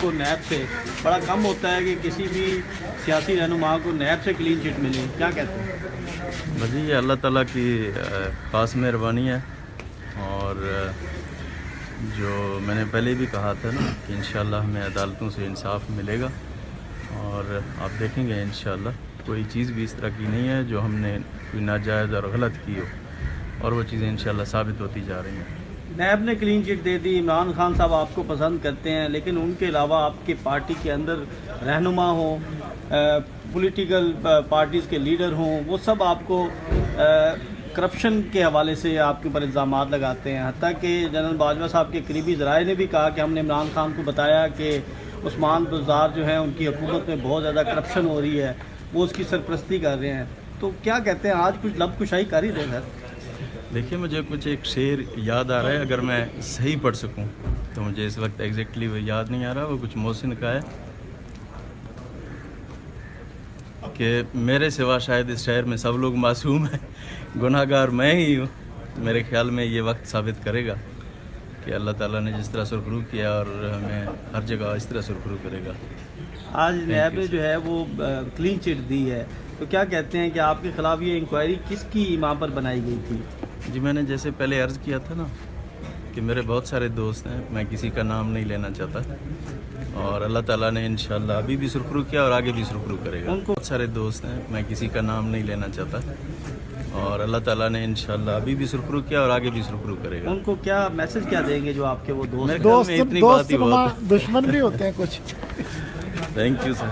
کو नैब से बड़ा कम होता है कि किसी भी सियासी रहनुमा को नैब से क्लीन चिट मिले, क्या कहते हैं? बस ये अल्लाह ताला की ख़ास मेहरबानी है। और जो मैंने पहले भी कहा था ना कि इंशाअल्लाह हमें अदालतों से इंसाफ मिलेगा, और आप देखेंगे इंशाअल्लाह कोई चीज़ भी इस तरह की नहीं है जो हमने कोई नाजायज़ और गलत की हो, और वो चीज़ें इंशाअल्लाह साबित होती जा रही हैं। नैब ने क्लीन चिट दे दी, इमरान खान साहब आपको पसंद करते हैं, लेकिन उनके अलावा आपके पार्टी के अंदर रहनुमा हों, पॉलिटिकल पार्टीज़ के लीडर हों, वो सब आपको करप्शन के हवाले से आपके ऊपर इल्ज़ामात लगाते हैं। हत्ता कि जनरल बाजवा साहब के करीबी ज़राए ने भी कहा कि हमने इमरान खान को बताया कि उस्मान बुज़दार जो है उनकी हुकूमत में बहुत ज़्यादा करप्शन हो रही है, वो उसकी सरपरस्ती कर रहे हैं। तो क्या कहते हैं, आज कुछ लब कुशाई कर ही दें सर? देखिए, मुझे कुछ एक शेर याद आ रहा है, अगर मैं सही पढ़ सकूं तो मुझे इस वक्त एग्जैक्टली वो याद नहीं आ रहा। वो कुछ मोहसिन का है कि मेरे सिवा शायद इस शहर में सब लोग मासूम हैं, गुनाहगार मैं ही हूँ। मेरे ख्याल में ये वक्त साबित करेगा कि अल्लाह ताला ने जिस तरह सुरखरू किया और हमें हर जगह इस तरह सुरखरू करेगा। आज नैब ने जो है वो क्लीन चिट दी है, तो क्या कहते हैं कि आपके खिलाफ ये इंक्वायरी किसकी इमाम पर बनाई गई थी? जी, मैंने जैसे पहले अर्ज़ किया था ना कि मेरे बहुत सारे दोस्त हैं, मैं किसी का नाम नहीं लेना चाहता, और अल्लाह ताला ने इंशाअल्लाह अभी भी सुरखरू किया और आगे भी सुरखरू करेगा। उनको बहुत सारे दोस्त हैं, मैं किसी का नाम नहीं लेना चाहता, और अल्लाह ताला ने इंशाअल्लाह अभी भी सुरखरू किया और आगे भी सुरखरू करेगा। उनको क्या मैसेज क्या देंगे जो आपके वो दोस्त मेरे हैं? ख्याल में इतनी बात ही बहुत है। दुश्मन भी होते हैं कुछ। Thank you sir.